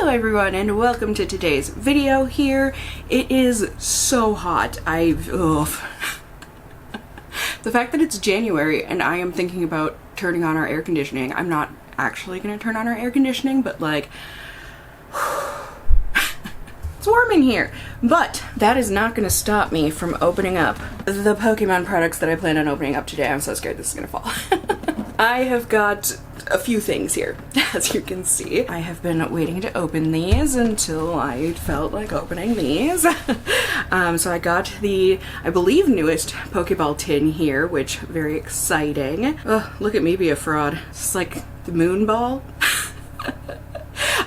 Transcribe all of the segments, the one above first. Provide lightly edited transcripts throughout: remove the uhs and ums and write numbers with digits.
everyone and welcome to today's video here. It is so hot. The fact that it's January and I am thinking about turning on our air conditioning. I'm not actually gonna turn on our air conditioning, but like, it's warm in here. But that is not gonna stop me from opening up the Pokemon products that I plan on opening up today. I'm so scared this is gonna fall. I have got a few things here, as you can see. I have been waiting to open these until I felt like opening these. So I got the, I believe, newest Pokeball tin here, which very exciting. Oh, look at me be a fraud. It's like the moon ball.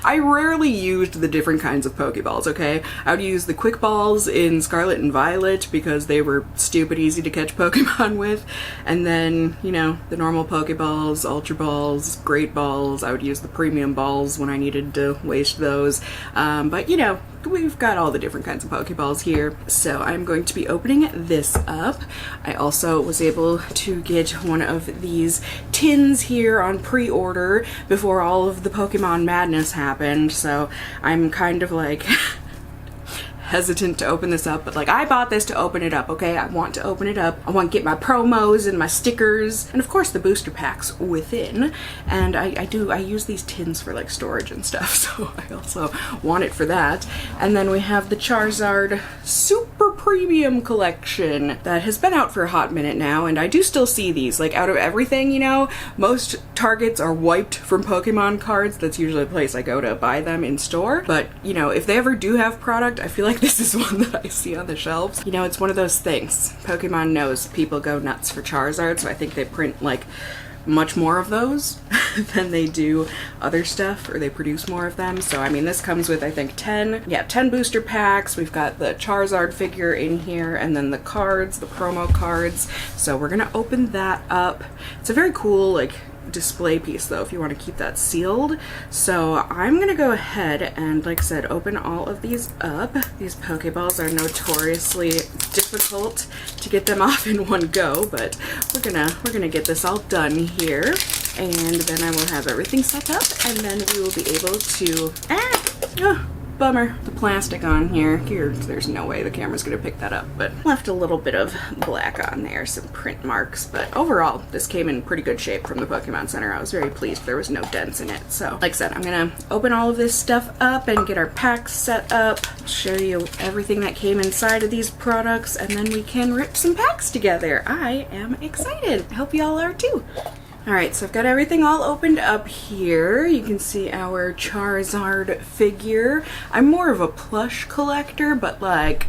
I rarely used the different kinds of Pokeballs, okay? I would use the quick balls in Scarlet and Violet because they were stupid easy to catch Pokemon with. And then, you know, the normal Pokeballs, Ultra Balls, Great Balls. I would use the premium balls when I needed to waste those. But, you know, we've got all the different kinds of Pokeballs here. So I'm going to be opening this up. I also was able to get one of these tins here on pre-order before all of the Pokemon madness happened. So I'm kind of like hesitant to open this up, but like, I bought this to open it up, okay? I want to open it up. I want to get my promos and my stickers and of course the booster packs within. And I use these tins for like storage and stuff, so I also want it for that. And then we have the Charizard Super Premium Collection that has been out for a hot minute now, and I do still see these. Like, out of everything, you know, most Targets are wiped from Pokemon cards. That's usually the place I go to buy them in store. But, you know, if they ever do have product, I feel like this is one that I see on the shelves. You know, it's one of those things. Pokemon knows people go nuts for Charizard, so I think they print like much more of those than they do other stuff, or they produce more of them. So I mean, this comes with I think 10 booster packs. We've got the Charizard figure in here and then the cards, the promo cards. So we're gonna open that up. It's a very cool like display piece though, if you want to keep that sealed. So I'm gonna go ahead and, like I said, open all of these up. These Pokeballs are notoriously difficult to get them off in one go, but we're gonna get this all done here, and then I will have everything set up, and then we will be able to bummer, the plastic on here. There's no way the camera's gonna pick that up, but left a little bit of black on there, some print marks. But overall, this came in pretty good shape from the Pokemon Center. I was very pleased. There was no dents in it. So, like I said, I'm gonna open all of this stuff up and get our packs set up, show you everything that came inside of these products, and then we can rip some packs together. I am excited. I hope y'all are too. Alright, so I've got everything all opened up here. You can see our Charizard figure. I'm more of a plush collector, but like,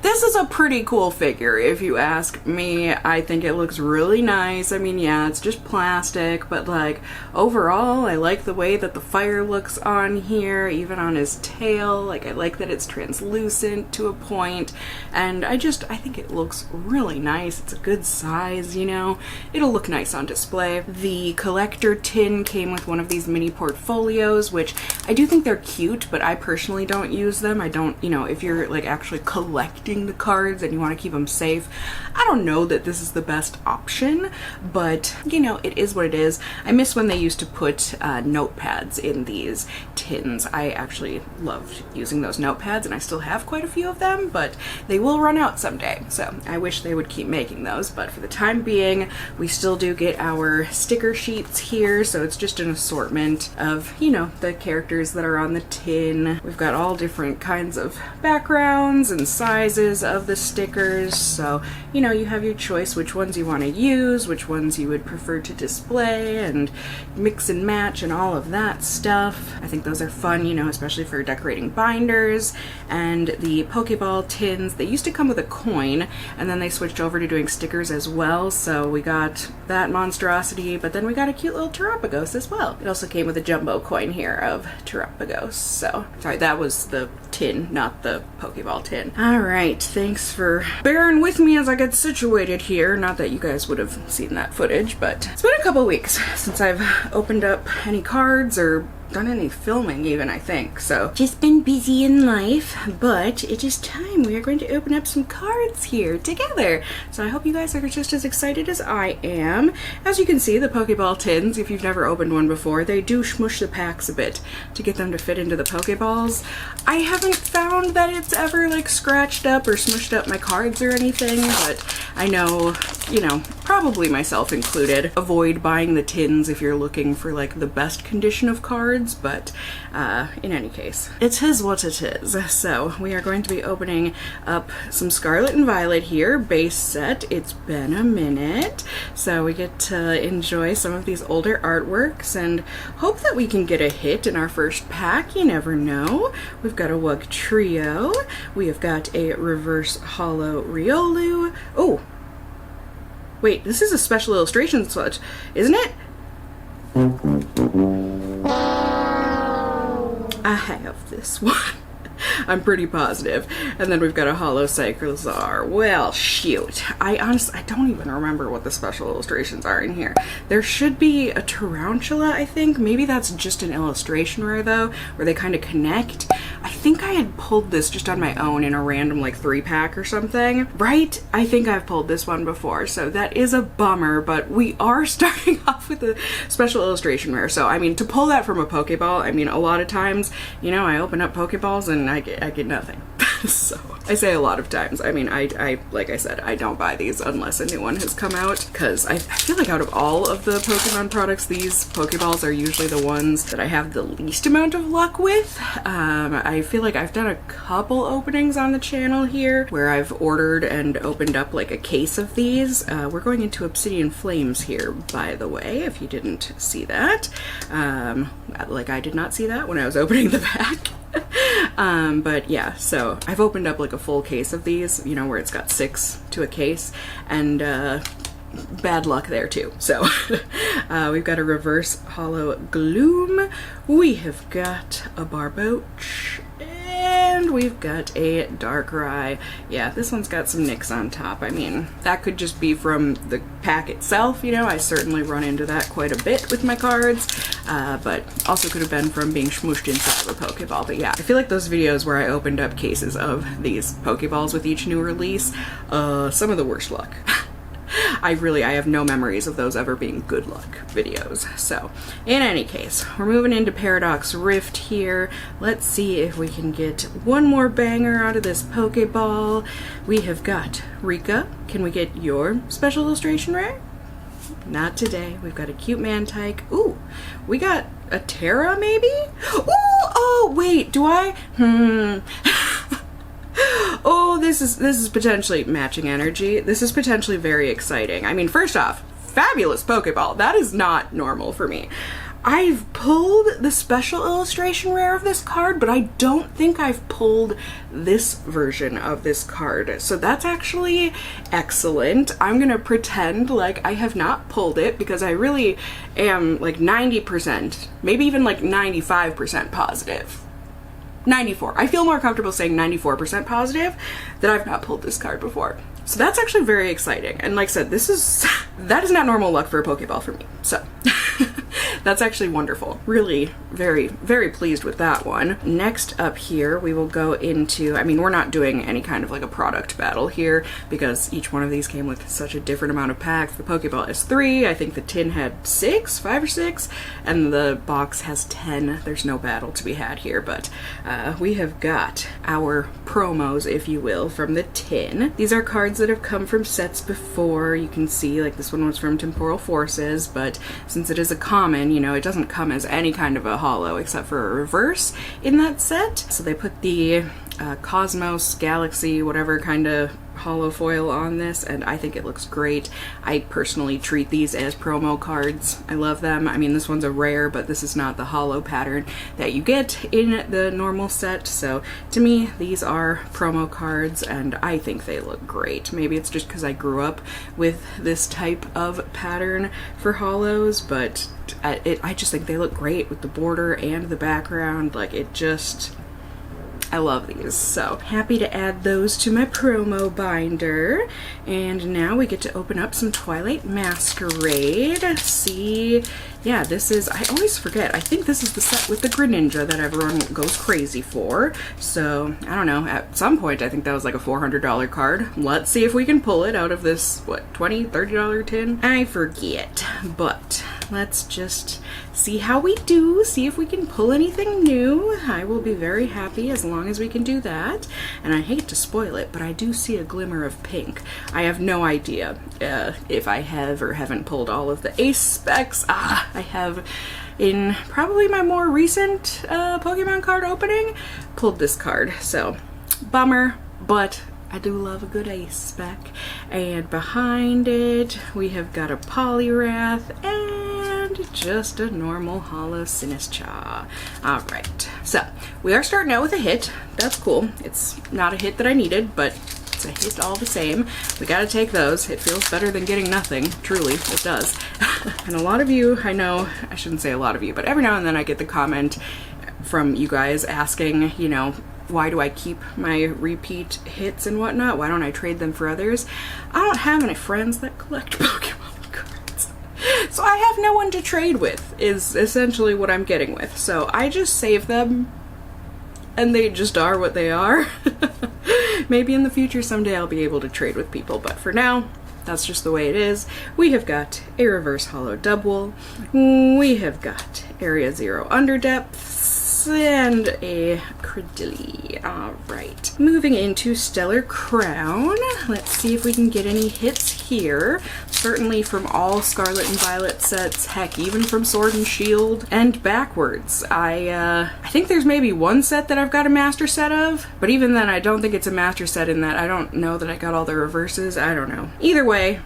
this is a pretty cool figure if you ask me. I think it looks really nice. I mean, yeah, it's just plastic, but like, overall, I like the way that the fire looks on here, even on his tail. Like, I like that it's translucent to a point, and I think it looks really nice. It's a good size, you know? It'll look nice on display. The collector tin came with one of these mini portfolios, which I do think they're cute, but I personally don't use them. I don't, you know, if you're like actually collecting the cards and you want to keep them safe, I don't know that this is the best option, but you know, it is what it is. I miss when they used to put notepads in these tins. I actually loved using those notepads, and I still have quite a few of them, but they will run out someday, so I wish they would keep making those. But for the time being, we still do get our sticker sheets here, so it's just an assortment of, you know, the characters that are on the tin. We've got all different kinds of backgrounds and sizes of the stickers, so you know, you have your choice which ones you want to use, which ones you would prefer to display, and mix and match and all of that stuff. I think those are fun, you know, especially for decorating binders. And the Pokeball tins, they used to come with a coin, and then they switched over to doing stickers as well, so we got that monstrosity, but then we got a cute little Terapagos as well. It also came with a jumbo coin here of Terapagos. So sorry, that was the tin, not the Pokeball tin. Alright, thanks for bearing with me as I get situated here. Not that you guys would have seen that footage, but it's been a couple weeks since I've opened up any cards or done any filming even, I think. So just been busy in life, but it is time. We are going to open up some cards here together. So I hope you guys are just as excited as I am. As you can see, the Pokeball tins, if you've never opened one before, they do smush the packs a bit to get them to fit into the Pokeballs. I haven't found that it's ever like scratched up or smushed up my cards or anything, but I know, you know, probably myself included, avoid buying the tins if you're looking for like the best condition of cards, but in any case, it is what it is. So we are going to be opening up some Scarlet and Violet here, base set. It's been a minute, so we get to enjoy some of these older artworks and hope that we can get a hit in our first pack. You never know. We've got a Wug Trio. We have got a reverse holo Riolu. Oh, wait, this is a special illustration swatch, isn't it? I have this one. I'm pretty positive. And then we've got a holo Cyclizar. Well, shoot. I don't even remember what the special illustrations are in here. There should be a Tarantula, I think. Maybe that's just an illustration rare, though, where they kind of connect. I think I had pulled this just on my own in a random, like, 3-pack or something. Right? I think I've pulled this one before, so that is a bummer, but we are starting off with a special illustration rare. So, I mean, to pull that from a Pokeball, I mean, a lot of times, you know, I open up Pokeballs and I get nothing. So I say a lot of times. I mean, I like I said, I don't buy these unless a new one has come out, because I feel like out of all of the Pokemon products, these Pokeballs are usually the ones that I have the least amount of luck with. I feel like I've done a couple openings on the channel here where I've ordered and opened up like a case of these. We're going into Obsidian Flames here, by the way, if you didn't see that. Like I did not see that when I was opening the pack. But yeah, so I've opened up like a full case of these, you know, where it's got 6 to a case, and bad luck there too. So we've got a reverse holo Gloom, we have got a Barboach, and we've got a Darkrai. Yeah, this one's got some nicks on top. I mean, that could just be from the pack itself, you know, I certainly run into that quite a bit with my cards, but also could have been from being smooshed inside of a Pokeball. But yeah, I feel like those videos where I opened up cases of these Pokeballs with each new release, some of the worst luck. I have no memories of those ever being good luck videos. So, in any case, we're moving into Paradox Rift here. Let's see if we can get one more banger out of this Pokeball. We have got Rika. Can we get your special illustration rare? Not today. We've got a cute Mantike. Ooh, we got a Terra, maybe? Ooh, oh, wait, do I? Oh, this is potentially matching energy. This is potentially very exciting. I mean, first off, fabulous Pokeball. That is not normal for me. I've pulled the special illustration rare of this card, but I don't think I've pulled this version of this card. So that's actually excellent. I'm gonna pretend like I have not pulled it, because I really am like 90%, maybe even like 95% positive. 94. I feel more comfortable saying 94% positive that I've not pulled this card before. So that's actually very exciting. And like I said, that is not normal luck for a Pokeball for me. So that's actually wonderful. Really very, very pleased with that one. Next up here, we will go into, I mean, we're not doing any kind of like a product battle here because each one of these came with such a different amount of packs. The Pokeball has 3, I think the tin had 5 or 6, and the box has 10. There's no battle to be had here, but we have got our promos, if you will, from the tin. These are cards that have come from sets before. You can see, like, this one was from Temporal Forces, but since it is a common, you know, it doesn't come as any kind of a holo except for a reverse in that set. So they put the Cosmos, Galaxy, whatever kind of holo foil on this, and I think it looks great. I personally treat these as promo cards. I love them. I mean, this one's a rare, but this is not the holo pattern that you get in the normal set, so to me these are promo cards and I think they look great. Maybe it's just because I grew up with this type of pattern for holos, but I just think they look great with the border and the background. Like, it just, I love these. So happy to add those to my promo binder. And now we get to open up some Twilight Masquerade. See, yeah, this is, I always forget, I think this is the set with the Greninja that everyone goes crazy for. So, I don't know, at some point I think that was like a $400 card. Let's see if we can pull it out of this, what, $20, $30 tin? I forget, but let's just see how we do, see if we can pull anything new. I will be very happy as long as we can do that. And I hate to spoil it, but I do see a glimmer of pink. I have no idea if I have or haven't pulled all of the ace specs. I have, in probably my more recent Pokemon card opening, pulled this card. So, bummer, but I do love a good ace spec. And behind it, we have got a Poliwrath and just a normal Holo Sinistcha. Alright, so we are starting out with a hit. That's cool. It's not a hit that I needed, but it's a hit all the same. We gotta take those. It feels better than getting nothing. Truly, it does. And a lot of you, I know, I shouldn't say a lot of you, but every now and then I get the comment from you guys asking, you know, why do I keep my repeat hits and whatnot? Why don't I trade them for others? I don't have any friends that collect Pokemon cards. So I have no one to trade with, is essentially what I'm getting with. So I just save them, and they just are what they are. Maybe in the future someday I'll be able to trade with people, but for now, that's just the way it is. We have got a Reverse Holo Double. We have got Area Zero Underdepths and a Credilli. Alright. Moving into Stellar Crown. Let's see if we can get any hits here. Certainly from all Scarlet and Violet sets, heck, even from Sword and Shield and backwards. I think there's maybe one set that I've got a master set of, but even then I don't think it's a master set in that I don't know that I got all the reverses. I don't know. Either way,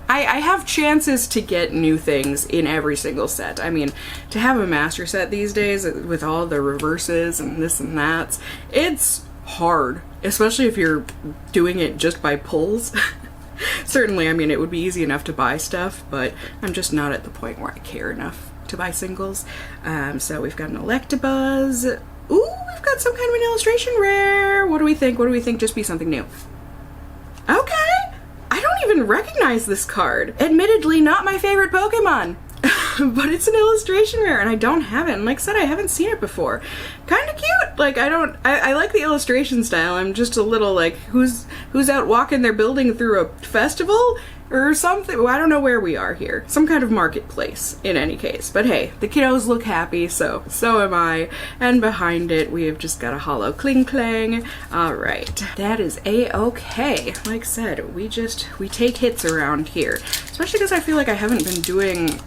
I have chances to get new things in every single set. I mean, to have a master set these days with all the reverses and this and that, it's hard, especially if you're doing it just by pulls. Certainly, I mean, it would be easy enough to buy stuff, but I'm just not at the point where I care enough to buy singles. So we've got an Electabuzz. Ooh, we've got some kind of an illustration rare. What do we think? What do we think? Just be something new. Okay. I don't even recognize this card. Admittedly, not my favorite Pokemon, but it's an illustration rare and I don't have it. And like I said, I haven't seen it before. Kind of cute. Like, I like the illustration style. I'm just a little like, who's out walking their building through a festival or something? Well, I don't know where we are here. Some kind of marketplace in any case. But hey, the kiddos look happy, so am I. And behind it, we have just got a Holo Klinklang. All right, that is a-okay. Like I said, we take hits around here, especially because I feel like I haven't been doing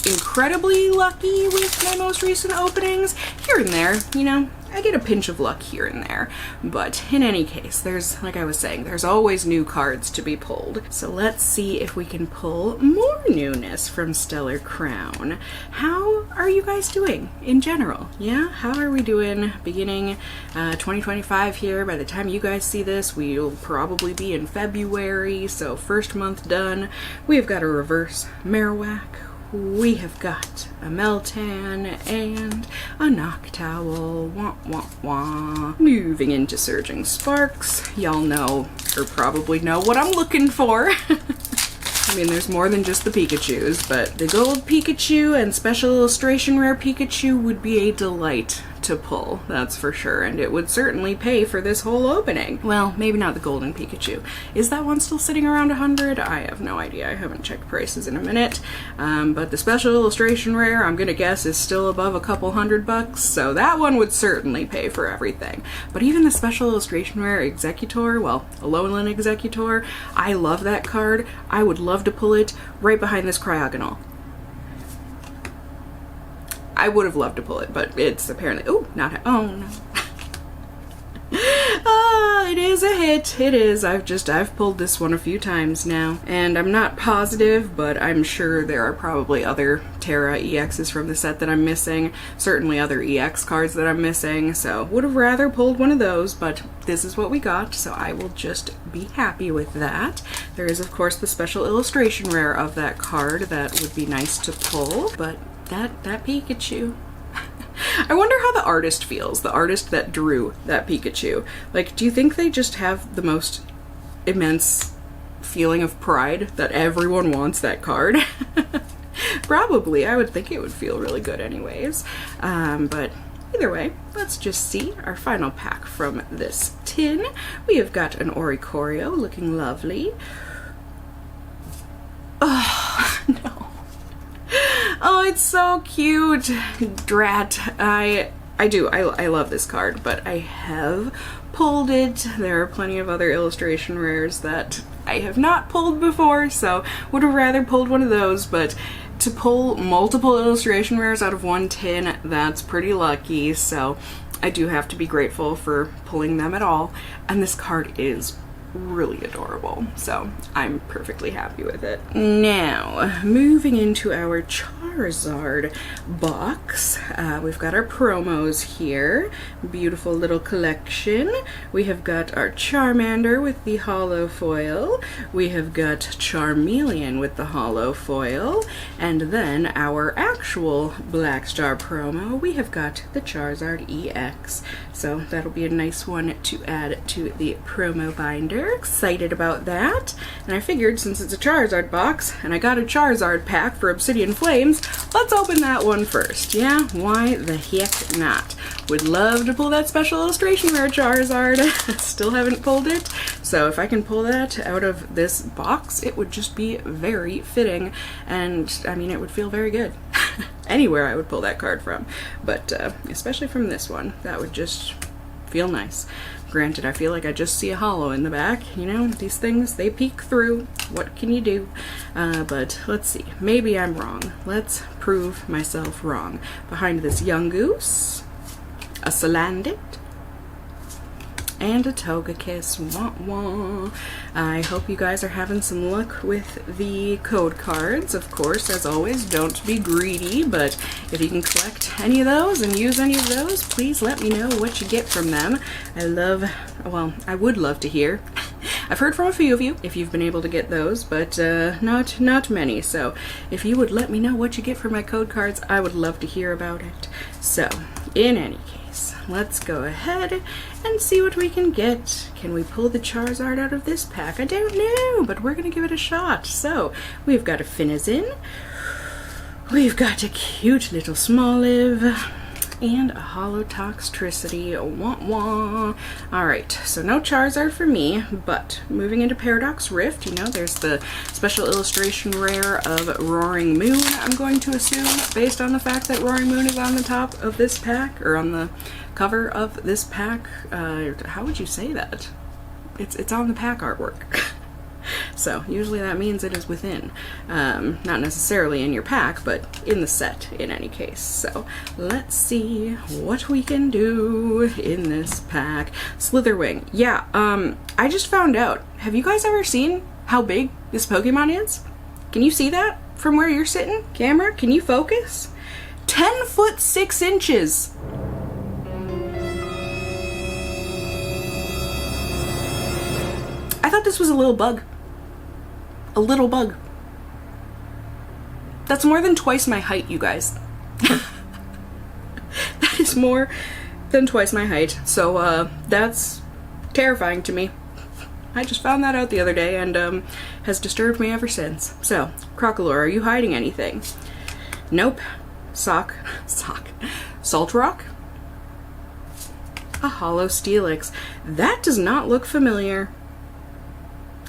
incredibly lucky with my most recent openings. Here and there, you know, I get a pinch of luck here and there, but in any case, there's, like I was saying, there's always new cards to be pulled. So let's see if we can pull more newness from Stellar Crown. How are you guys doing in general? Yeah, how are we doing beginning 2025 here? By the time you guys see this, we'll probably be in February, so first month done. We've got a Reverse Marowak. We have got a Meltan and a Noctowl. Wah, wah, wah. Moving into Surging Sparks. Y'all know, or probably know, what I'm looking for. I mean, there's more than just the Pikachus, but the gold Pikachu and special illustration rare Pikachu would be a delight to pull, that's for sure, and it would certainly pay for this whole opening. Well, maybe not the golden Pikachu. Is that one still sitting around 100? I have no idea. I haven't checked prices in a minute. But the special illustration rare, I'm gonna guess, is still above a couple $100, so that one would certainly pay for everything. But even the special illustration rare Executor, well, Alolan Executor, I love that card. I would love to pull it right behind this Cryogonal. I would have loved to pull it, but it's apparently, oh, not, oh no. It is a hit. It is. I've pulled this one a few times now, and I'm not positive, but I'm sure there are probably other Terra EXs from the set that I'm missing. Certainly other EX cards that I'm missing, so would have rather pulled one of those, but this is what we got, so I will just be happy with that. There is, of course, the special illustration rare of that card that would be nice to pull, but that Pikachu. I wonder how the artist feels, the artist that drew that Pikachu. Like, do you think they just have the most immense feeling of pride that everyone wants that card? Probably. I would think it would feel really good anyways. But either way, let's just see our final pack from this tin. We have got an Oricorio looking lovely. Oh, no. Oh, it's so cute. Drat. I love this card, but I have pulled it. There are plenty of other illustration rares that I have not pulled before, so would have rather pulled one of those, but to pull multiple illustration rares out of one tin, that's pretty lucky, so I do have to be grateful for pulling them at all. And this card is really adorable, so I'm perfectly happy with it. Now, moving into our Charizard box, we've got our promos here. Beautiful little collection. We have got our Charmander with the holo foil. We have got Charmeleon with the holo foil. And then our actual Black Star promo, we have got the Charizard EX. So that'll be a nice one to add to the promo binder. Excited about that. And I figured since it's a Charizard box and I got a Charizard pack for Obsidian Flames, let's open that one first. Yeah, why the heck not? Would love to pull that special illustration rare Charizard. Still haven't pulled it. So if I can pull that out of this box, it would just be very fitting. And I mean, it would feel very good. Anywhere I would pull that card from. But especially from this one, that would just feel nice. Granted, I feel like I just see a holo in the back. You know, these things, they peek through. What can you do? But let's see. Maybe I'm wrong. Let's prove myself wrong. Behind this Yungoos, a Salandit, and a Togekiss. Wah wah. I hope you guys are having some luck with the code cards. Of course, as always, don't be greedy, but if you can collect any of those and use any of those, please let me know what you get from them. I would love to hear. I've heard from a few of you if you've been able to get those, but not many. So if you would let me know what you get for my code cards, I would love to hear about it. So in any case, let's go ahead and see what we can get. Can we pull the Charizard out of this pack? I don't know, but we're gonna give it a shot. So we've got a Finizen, we've got a cute little Smoliv, and a Holo Toxtricity. Wah wah. Alright, so no Charizard for me, but moving into Paradox Rift, you know, there's the special illustration rare of Roaring Moon, I'm going to assume, based on the fact that Roaring Moon is on the top of this pack, or on the cover of this pack. How would you say that? It's on the pack artwork. So usually that means it is within, not necessarily in your pack, but in the set in any case. So let's see what we can do in this pack. Slitherwing. Yeah, I just found out. Have you guys ever seen how big this Pokemon is? Can you see that from where you're sitting? Camera, can you focus? 10 foot 6 inches. I thought this was a little bug. A little bug. That's more than twice my height, you guys. That is more than twice my height. So that's terrifying to me. I just found that out the other day and has disturbed me ever since. So, Crocolore, are you hiding anything? Nope. Sock. Salt Rock? A Holo Steelix. That does not look familiar.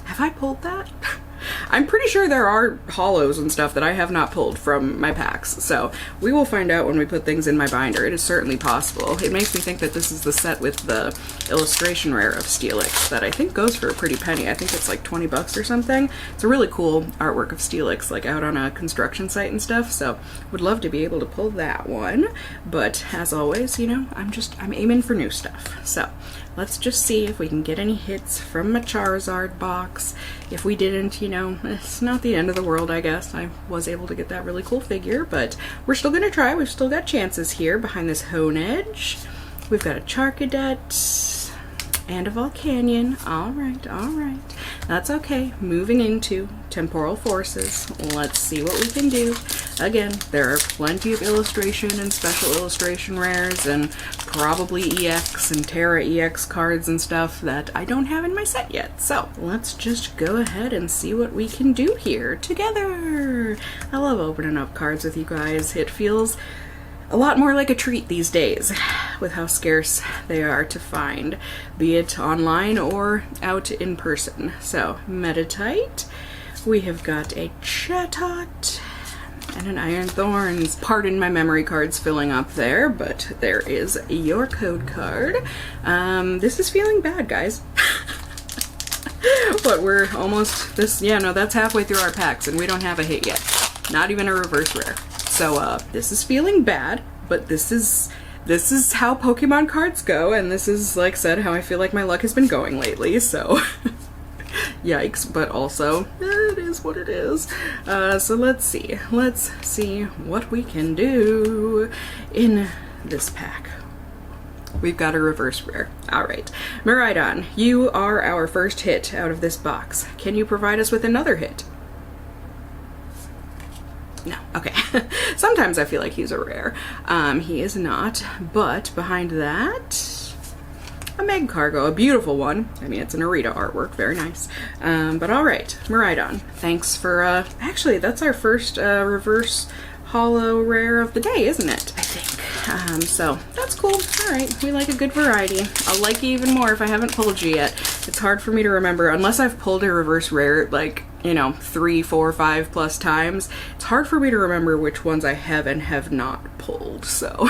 Have I pulled that? I'm pretty sure there are holos and stuff that I have not pulled from my packs, so we will find out when we put things in my binder. It is certainly possible. It makes me think that this is the set with the illustration rare of Steelix that I think goes for a pretty penny. I think it's like 20 bucks or something. It's a really cool artwork of Steelix, like out on a construction site and stuff, so would love to be able to pull that one. But as always, you know, I'm aiming for new stuff. So let's just see if we can get any hits from my Charizard box. If we didn't, you know, it's not the end of the world, I guess. I was able to get that really cool figure, but we're still gonna try. We've still got chances here behind this Honedge. We've got a Charcadet and a Volcanion. Alright. That's okay. Moving into Temporal Forces. Let's see what we can do. again, there are plenty of illustration and special illustration rares and probably EX and Terra EX cards and stuff that I don't have in my set yet. So let's just go ahead and see what we can do here together. I love opening up cards with you guys. It feels a lot more like a treat these days with how scarce they are to find, be it online or out in person. So, Metatite, we have got a Chatot, and an Iron Thorns. Pardon my memory cards filling up there, but there is your code card. This is feeling bad, guys. But we're almost yeah, no, that's halfway through our packs and we don't have a hit yet. Not even a reverse rare. So this is feeling bad, but this is how Pokemon cards go, and this is, like I said, how I feel like my luck has been going lately, so yikes, but also it is what it is. So let's see what we can do in this pack. We've got a reverse rare. Alright, Miraidon, you are our first hit out of this box. Can you provide us with another hit? No, okay. Sometimes I feel like he's a rare. He is not, but behind that, a Magcargo, a beautiful one. I mean, it's an Arita artwork, very nice. But alright, Miraidon, thanks for, actually, that's our first reverse holo rare of the day, isn't it? I think. So that's cool. Alright, we like a good variety. I'll like you even more if I haven't pulled you yet. It's hard for me to remember, unless I've pulled a reverse rare, like, you know, 3, 4, 5 plus times. It's hard for me to remember which ones I have and have not pulled, so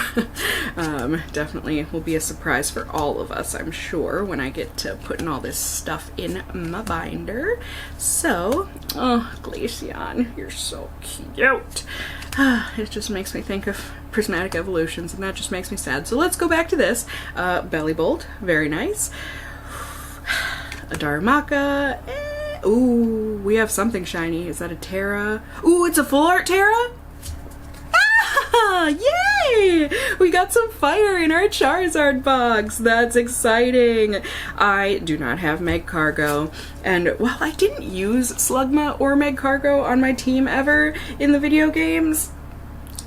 definitely will be a surprise for all of us, I'm sure, when I get to putting all this stuff in my binder. So, oh, Glaceon, you're so cute. It just makes me think of prismatic evolutions, and that just makes me sad. So let's go back to this. Bellybolt, very nice. A Darumaka. Ooh, we have something shiny. Is that a Terra? Ooh, it's a full art Terra? Ah, yay! We got some fire in our Charizard box. That's exciting. I do not have Magcargo, and while I didn't use Slugma or Magcargo on my team ever in the video games,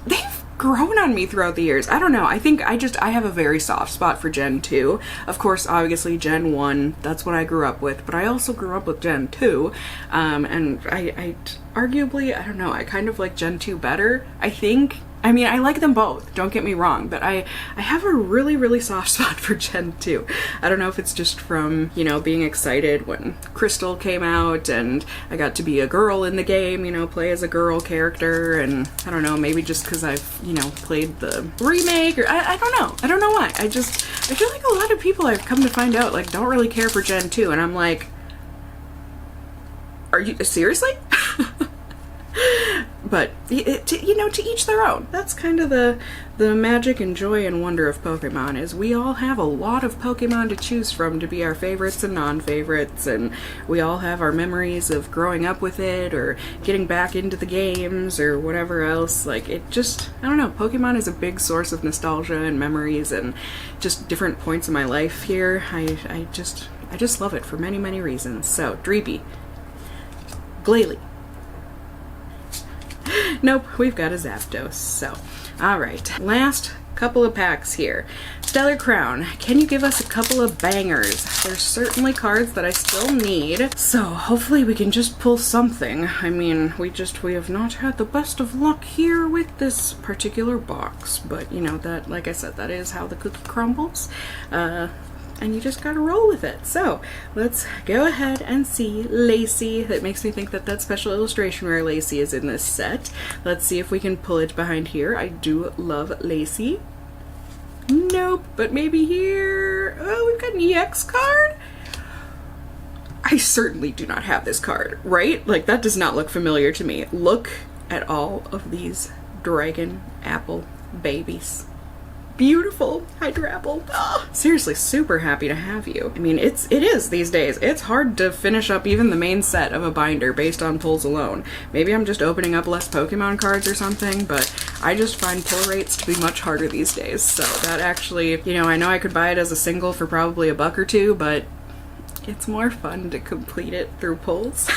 they've grown on me throughout the years. I don't know. I think I have a very soft spot for Gen 2. Of course, obviously Gen 1, that's what I grew up with, but I also grew up with Gen 2. And I arguably, I don't know, I kind of like Gen 2 better, I think. I mean, I like them both, don't get me wrong, but I have a really, really soft spot for Gen 2. I don't know if it's just from, you know, being excited when Crystal came out and I got to be a girl in the game, you know, play as a girl character, and I don't know, maybe just because I've, you know, played the remake, or I don't know. I don't know why. I feel like a lot of people I've come to find out, like, don't really care for Gen 2, and I'm like, are you, seriously? But, you know, to each their own. That's kind of the magic and joy and wonder of Pokemon, is we all have a lot of Pokemon to choose from to be our favorites and non-favorites, and we all have our memories of growing up with it, or getting back into the games, or whatever else. Like, it just, I don't know, Pokemon is a big source of nostalgia and memories, and just different points in my life here. I just love it for many, many reasons. So, Dreepy. Glalie. Nope, we've got a Zapdos, so. Alright, last couple of packs here. Stellar Crown, can you give us a couple of bangers? There's certainly cards that I still need, so hopefully we can just pull something. I mean, we have not had the best of luck here with this particular box, but you know, that, like I said, that is how the cookie crumbles. And you just gotta roll with it. So let's go ahead and see Lacey. That makes me think that special illustration rare Lacey is in this set. Let's see if we can pull it behind here. I do love Lacey. Nope, but maybe here. Oh, we've got an EX card? I certainly do not have this card, right? Like, that does not look familiar to me. Look at all of these dragon apple babies. Beautiful Hydrapple. Oh, seriously, super happy to have you. I mean, it is these days. It's hard to finish up even the main set of a binder based on pulls alone. Maybe I'm just opening up less Pokemon cards or something, but I just find pull rates to be much harder these days. So that actually, you know, I know I could buy it as a single for probably $1 or $2, but it's more fun to complete it through pulls.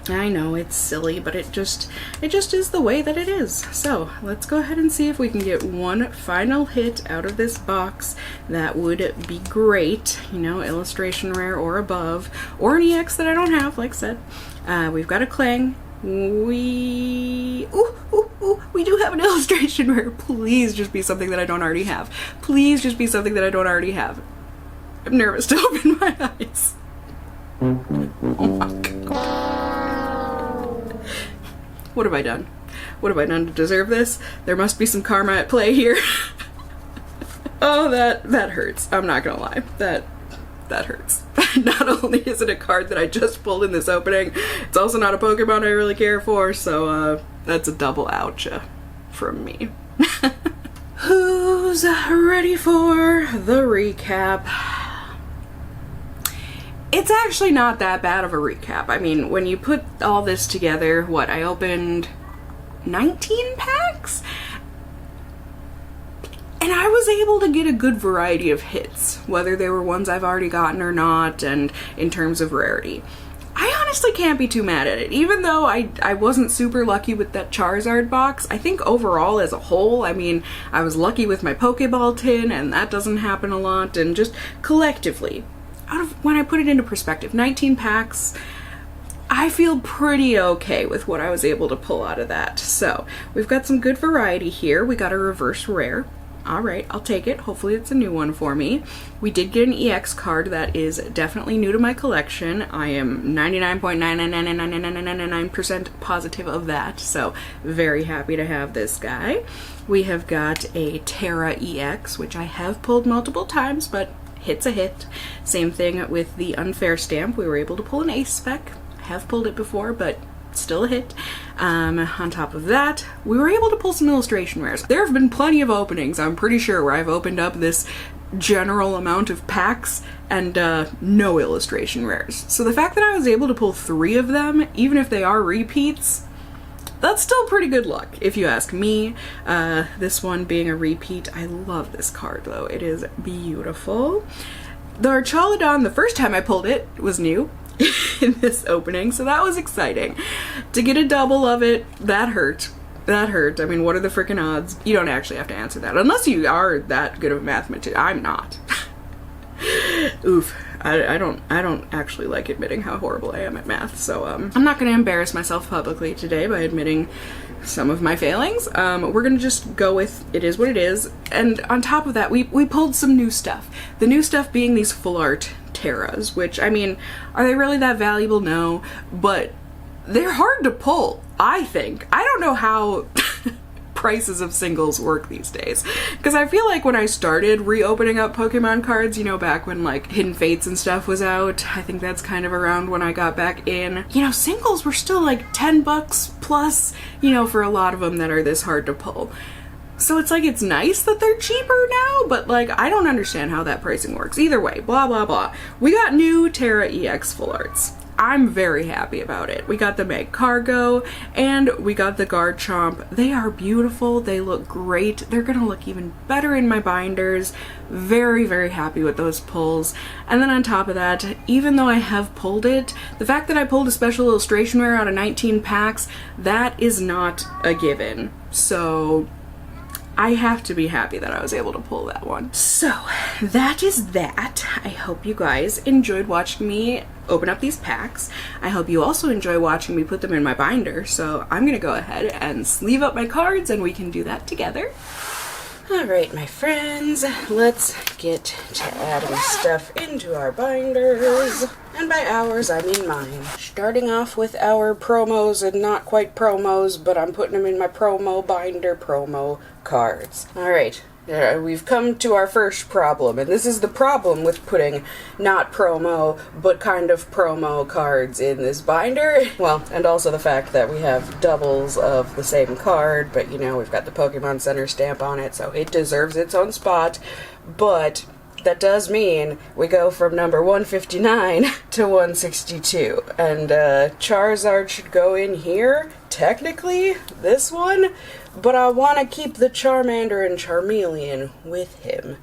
I know it's silly, but it just is the way that it is. So let's go ahead and see if we can get one final hit out of this box. That would be great, you know, illustration rare or above, or an EX that I don't have, like I said. We've got a Clang. We do have an illustration rare. Please just be something that I don't already have. Please just be something that I don't already have. I'm nervous to open my eyes. Oh my god. What have I done? What have I done to deserve this? There must be some karma at play here. Oh, that hurts. I'm not gonna lie. That hurts. Not only is it a card that I just pulled in this opening, it's also not a Pokemon I really care for, so that's a double ouch from me. Who's ready for the recap? It's actually not that bad of a recap. I mean, when you put all this together, what, I opened 19 packs? And I was able to get a good variety of hits, whether they were ones I've already gotten or not, and in terms of rarity. I honestly can't be too mad at it. Even though I wasn't super lucky with that Charizard box, I think overall as a whole, I mean, I was lucky with my Pokeball tin, and that doesn't happen a lot, and just collectively, when I put it into perspective, 19 packs, I feel pretty okay with what I was able to pull out of that. So, we've got some good variety here. We got a reverse rare. Alright, I'll take it. Hopefully it's a new one for me. We did get an EX card that is definitely new to my collection. I am 99.9999999% positive of that, so very happy to have this guy. We have got a Terra EX, which I have pulled multiple times, but hit's a hit. Same thing with the Unfair stamp. We were able to pull an Ace spec. I have pulled it before, but still a hit. On top of that, we were able to pull some illustration rares. There have been plenty of openings, I'm pretty sure, where I've opened up this general amount of packs and no illustration rares. So the fact that I was able to pull 3 of them, even if they are repeats, that's still pretty good luck, if you ask me. This one being a repeat, I love this card though. It is beautiful. The Archaludon, the first time I pulled it, was new in this opening, so that was exciting. To get a double of it, that hurt. That hurt. I mean, what are the freaking odds? You don't actually have to answer that, unless you are that good of a mathematician. I'm not. Oof. I don't actually like admitting how horrible I am at math, so I'm not going to embarrass myself publicly today by admitting some of my failings. We're going to just go with it is what it is, and on top of that, we pulled some new stuff. The new stuff being these full art Terras, which, I mean, are they really that valuable? No, but they're hard to pull, I think. I don't know how prices of singles work these days, because I feel like when I started reopening up Pokemon cards, you know, back when like Hidden Fates and stuff was out, I think that's kind of around when I got back in, you know, singles were still like 10 bucks plus, you know, for a lot of them that are this hard to pull. So it's like, it's nice that they're cheaper now, but like, I don't understand how that pricing works. Either way, blah, blah, blah. We got new Terra EX full arts. I'm very happy about it. We got the Magcargo and we got the Garchomp. They are beautiful. They look great. They're gonna look even better in my binders. Very, very happy with those pulls. And then on top of that, even though I have pulled it, the fact that I pulled a special illustration rare out of 19 packs, that is not a given. So I have to be happy that I was able to pull that one. So that is that. I hope you guys enjoyed watching me open up these packs. I hope you also enjoy watching me put them in my binder. So I'm gonna go ahead and sleeve up my cards and we can do that together. Alright, my friends, let's get to adding stuff into our binders. And by ours, I mean mine. Starting off with our promos, and not quite promos, but I'm putting them in my promo binder promo cards. Alright, we've come to our first problem, and this is the problem with putting not promo, but kind of promo cards in this binder. Well, and also the fact that we have doubles of the same card, but you know, we've got the Pokemon Center stamp on it, so it deserves its own spot, but that does mean we go from number 159 to 162, and Charizard should go in here, technically, this one, but I want to keep the Charmander and Charmeleon with him.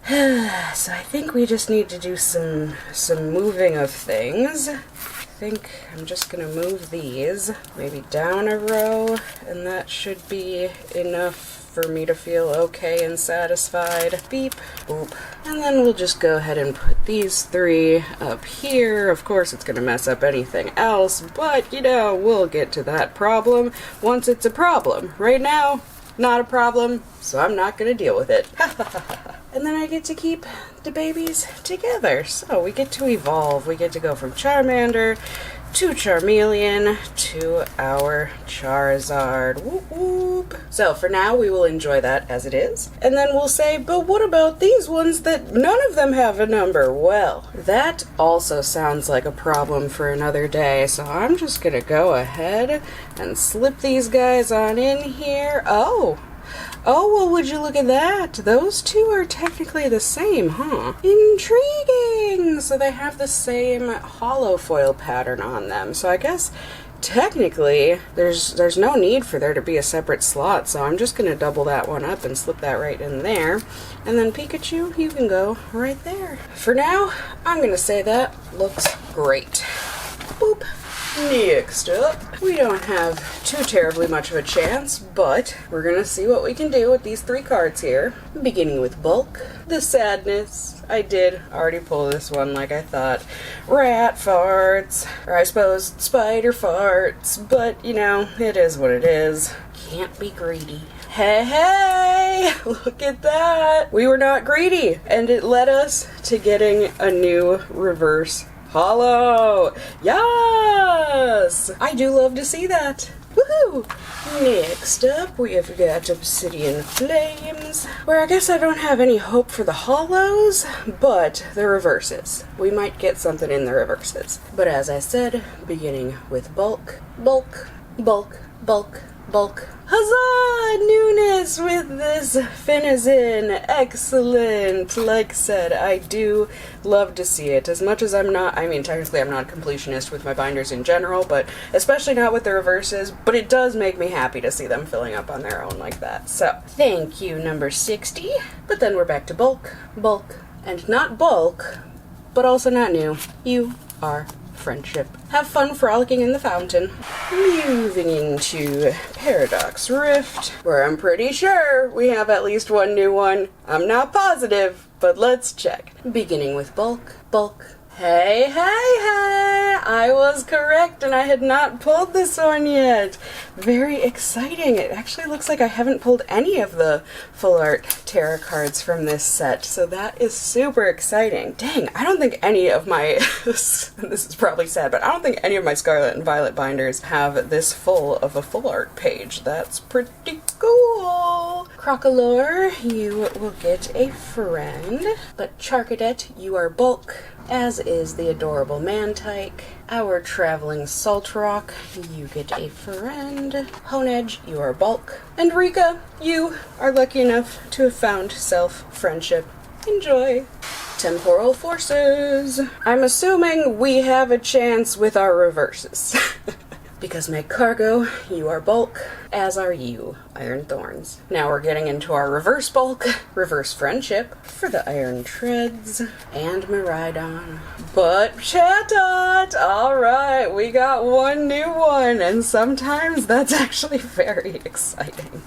So I think we just need to do some moving of things. I think I'm just gonna move these maybe down a row, and that should be enough for me to feel okay and satisfied. Beep, boop. And then we'll just go ahead and put these 3 up here. Of course, it's gonna mess up anything else, but you know, we'll get to that problem once it's a problem. Right now, not a problem, so I'm not gonna deal with it. And then I get to keep the babies together. So we get to evolve. We get to go from Charmander to Charmeleon to our Charizard. Whoop whoop. So for now, we will enjoy that as it is. And then we'll say, but what about these ones that none of them have a number? Well, that also sounds like a problem for another day. So I'm just gonna go ahead and slip these guys on in here. Oh, well, would you look at that? Those 2 are technically the same, huh? Intriguing! So they have the same hollow foil pattern on them. So I guess technically there's no need for there to be a separate slot. So I'm just going to double that one up and slip that right in there. And then Pikachu, you can go right there. For now, I'm going to say that looks great. Boop. Next up, we don't have too terribly much of a chance, but we're gonna see what we can do with these 3 cards here. Beginning with Bulk, the Sadness. I did already pull this one like I thought. Rat farts, or I suppose spider farts, but you know, it is what it is. Can't be greedy. Hey, look at that! We were not greedy, and it led us to getting a new reverse hollow! Yes! I do love to see that. Woohoo! Next up, we have got Obsidian Flames, where I guess I don't have any hope for the hollows, but the reverses. We might get something in the reverses. But as I said, beginning with Bulk, Bulk, Bulk, Bulk, Bulk. Huzzah! Newness with this Finizen. Excellent. Like said, I do love to see it. As much as technically I'm not a completionist with my binders in general, but especially not with the reverses, but it does make me happy to see them filling up on their own like that. So, thank you, number 60. But then we're back to Bulk, Bulk, and not Bulk, but also not new. You are Friendship. Have fun frolicking in the fountain. Moving into Paradox Rift, where I'm pretty sure we have at least one new one. I'm not positive, but let's check. Beginning with Bulk, Bulk. Hey, hey, hey! I was correct and I had not pulled this one yet. Very exciting. It actually looks like I haven't pulled any of the full art tarot cards from this set, so that is super exciting. Dang, I don't think any of my, this is probably sad, but I don't think any of my Scarlet and Violet binders have this full of a full art page. That's pretty cool. Crocolore, you will get a friend, but Charcadet, you are Bulk, as is the adorable Mantike. Our traveling Saltrock, you get a friend. Honedge, you are Bulk. And Rika, you are lucky enough to have found self-friendship. Enjoy. Temporal Forces. I'm assuming we have a chance with our reverses. Because Meg Cargo, you are Bulk, as are you, Iron Thorns. Now we're getting into our reverse Bulk, reverse Friendship, for the Iron Treads, and Miraidon. But Chatot! Alright, we got one new one, and sometimes that's actually very exciting.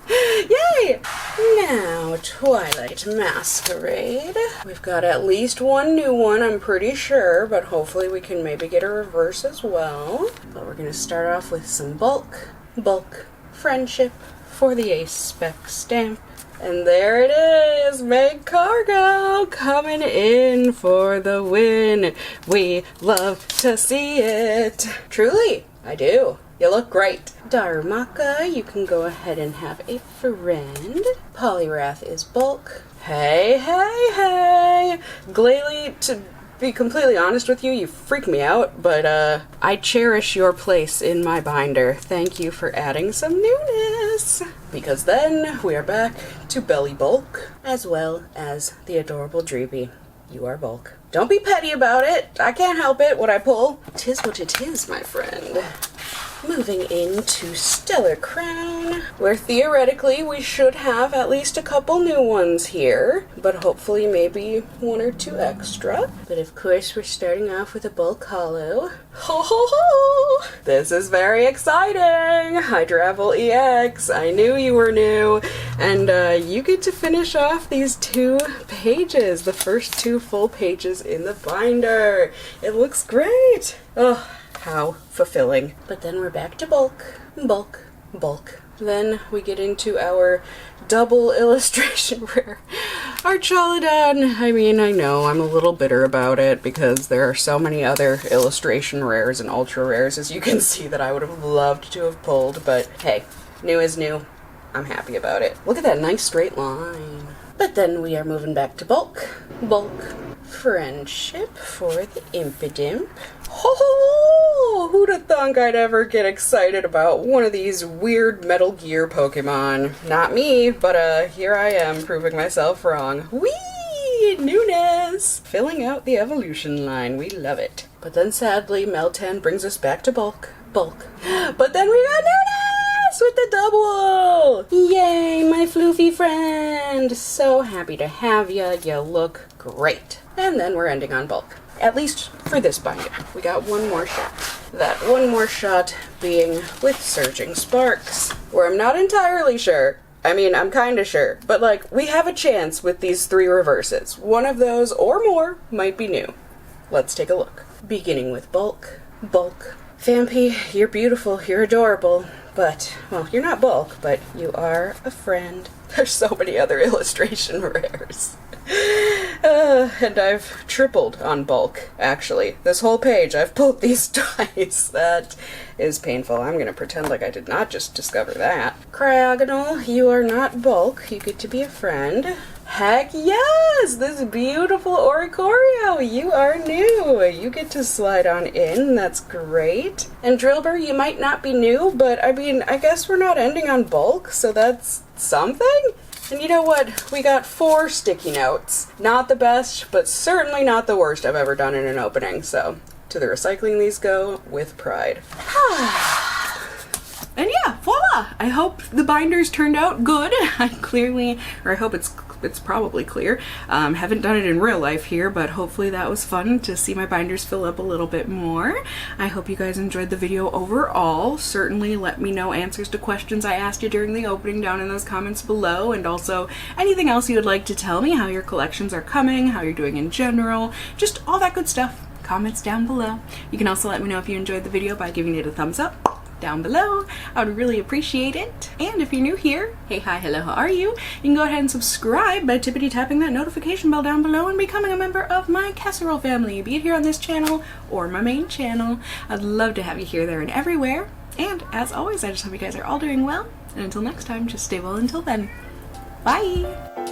Yay! Now, Twilight Masquerade. We've got at least one new one, I'm pretty sure, but hopefully we can maybe get a reverse as well. But we're gonna start off with some Bulk, Bulk, Friendship for the Ace Spec stamp. And there it is, Meg Cargo coming in for the win. We love to see it. Truly, I do. You look great. Darumaka, you can go ahead and have a friend. Poliwrath is Bulk. Hey, hey, hey! Glalie, to be completely honest with you, you freak me out, but I cherish your place in my binder. Thank you for adding some newness. Because then we are back to Belly Bulk, as well as the adorable Dreepy. You are Bulk. Don't be petty about it. I can't help it, what I pull. 'Tis what it is, my friend. Moving into Stellar Crown, where theoretically we should have at least a couple new ones here, but hopefully maybe one or two extra. But of course we're starting off with a bulk holo. Ho ho ho! This is very exciting! Hydravel EX, I knew you were new, and you get to finish off these 2 pages, the first 2 full pages in the binder. It looks great! Oh, how fulfilling. But then we're back to bulk, bulk, bulk. Then we get into our double illustration rare. Archalodon. I mean, I know I'm a little bitter about it because there are so many other illustration rares and ultra rares, as you can see, that I would have loved to have pulled, but hey, new is new. I'm happy about it. Look at that nice straight line. But then we are moving back to bulk, bulk. Friendship for the Impidimp. Ho ho! Who'd have thunk I'd ever get excited about one of these weird Metal Gear Pokemon? Not me, but here I am proving myself wrong. Whee! Newness! Filling out the evolution line. We love it. But then sadly, Meltan brings us back to bulk, bulk. But then we got newness with the double! Yay, my floofy friend! So happy to have ya. You look great. And then we're ending on bulk. At least for this binder. We got one more shot. That one more shot being with Surging Sparks, where I'm not entirely sure. I mean, I'm kinda sure. But like, we have a chance with these 3 reverses. One of those, or more, might be new. Let's take a look. Beginning with bulk, bulk. Vampy, you're beautiful, you're adorable. But, well, you're not bulk, but you are a friend. There's so many other illustration rares. And I've tripled on bulk, actually. This whole page, I've pulled these twice. That is painful. I'm gonna pretend like I did not just discover that. Cryogonal, you are not bulk. You get to be a friend. Heck yes! This beautiful Oricorio, you are new. You get to slide on in. That's great. And Drillbur, you might not be new, but I mean, I guess we're not ending on bulk, so that's something? And you know what? We got 4 sticky notes. Not the best, but certainly not the worst I've ever done in an opening, so to the recycling these go with pride. And yeah, voila! I hope the binders turned out good. I hope it's probably clear. Haven't done it in real life here, but hopefully that was fun to see my binders fill up a little bit more. I hope you guys enjoyed the video overall. Certainly let me know answers to questions I asked you during the opening down in those comments below, and also anything else you would like to tell me, how your collections are coming, how you're doing in general, just all that good stuff. Comments down below. You can also let me know if you enjoyed the video by giving it a thumbs up down below. I would really appreciate it. And if you're new here, hey, hi, hello, how are you? You can go ahead and subscribe by tippity tapping that notification bell down below and becoming a member of my casserole family, be it here on this channel or my main channel. I'd love to have you here, there, and everywhere. And as always, I just hope you guys are all doing well. And until next time, just stay well until then. Bye!